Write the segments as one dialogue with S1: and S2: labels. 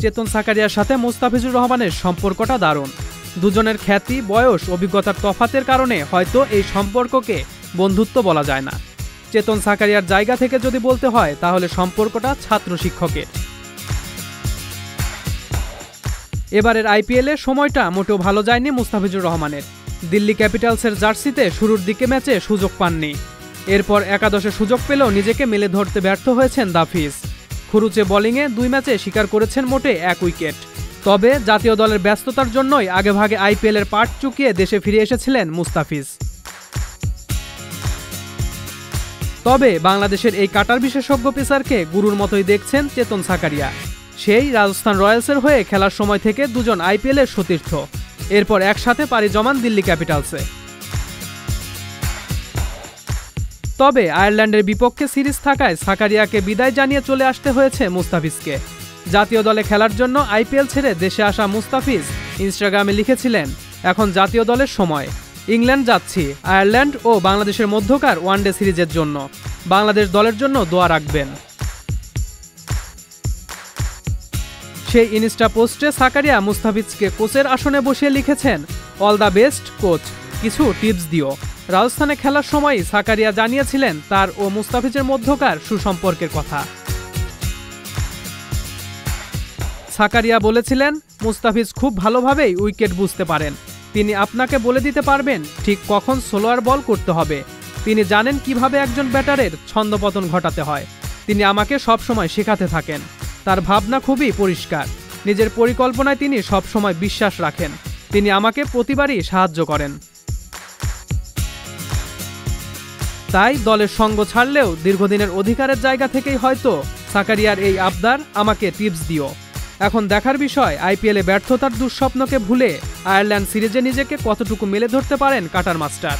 S1: চেতন সাকারিয়ার সাথে মুস্তাফিজুর রহমানের সম্পর্কটা দারুণ। দুজনের খ্যাতি, বয়স, অভিজ্ঞতার তফাতের কারণে হয়তো এই সম্পর্ককে বন্ধুত্ব বলা যায় না। চেতন সাকারিয়ার জায়গা থেকে যদি বলতে হয় তাহলে সম্পর্কটা ছাত্র শিক্ষকের। এবারের আইপিএলে সময়টা মোটেও ভালো যায়নি মুস্তাফিজুর রহমানের। দিল্লি ক্যাপিটালসের জার্সিতে শুরুর দিকে ম্যাচে সুযোগ পাননি। এরপর একাদশে সুযোগ পেলেও নিজেকে মেলে ধরতে ব্যর্থ হয়েছেন দাফিজ। খুরুচে বোলিংয়ে 2 ম্যাচে শিকার করেছেন মোটে 1 উইকেট। তবে জাতীয় দলের ব্যস্ততার জন্যই আগেভাগে আইপিএলের পাট চুকিয়ে দেশে ফিরে এসেছিলেন মুস্তাফিজ। তবে বাংলাদেশের এই কাটার বিশেষজ্ঞ পেসারকে গুরুর মতোই দেখছেন চেতন সাকারিয়া। সেই রাজস্থান রয়্যালসের হয়ে খেলার সময় থেকে দুজন আইপিএলের সতীর্থ। এরপর একসাথে পাড়ি জমান দিল্লি ক্যাপিটালসে। তবে আয়ারল্যান্ডের বিপক্ষে সিরিজ থাকায় সাকারিয়াকে বিদায় জানিয়ে চলে আসতে হয়েছে মুস্তাফিজকে। জাতীয় দলে খেলার জন্য আইপিএল ছেড়ে দেশে আসা মুস্তাফিজ ইনস্টাগ্রামে লিখেছিলেন, এখন জাতীয় দলের সময়, ইংল্যান্ড যাচ্ছি, আয়ারল্যান্ড ও বাংলাদেশের মধ্যকার ওয়ানডে সিরিজের জন্য। বাংলাদেশ দলের জন্য দোয়া রাখবেন। সেই ইনস্টা পোস্টে সাকারিয়া মুস্তাফিজকে কোচের আসনে বসিয়ে লিখেছেন, অল দ্য বেস্ট কোচ, কিছু টিপস দিও। রাজস্থানে খেলার সময়ই সাকারিয়া জানিয়েছিলেন তার ও মুস্তাফিজের মধ্যকার সুসম্পর্কের কথা। সাকারিয়া বলেছিলেন, মুস্তাফিজ খুব ভালোভাবেই উইকেট বুঝতে পারেন। তিনি আপনাকে বলে দিতে পারবেন ঠিক কখন স্লোয়ার বল করতে হবে। তিনি জানেন কিভাবে একজন ব্যাটারের ছন্দপতন ঘটাতে হয়। তিনি আমাকে সবসময় শেখাতে থাকেন। তার ভাবনা খুবই পরিষ্কার। নিজের পরিকল্পনায় তিনি সবসময় বিশ্বাস রাখেন। তিনি আমাকে প্রতিবারই সাহায্য করেন। তাই দলের সঙ্গ ছাড়লেও দীর্ঘদিনের অধিকারের জায়গা থেকেই হয়তো সাকারিয়ার এই আবদার, আমাকে টিপস দিও। এখন দেখার বিষয় আইপিএলে ব্যর্থতার দুঃস্বপ্নকে ভুলে আয়ারল্যান্ড সিরিজে নিজেকে কতটুকু মেলে ধরতে পারেন cutter master.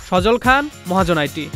S1: Sajal Khan, Mahajan IT.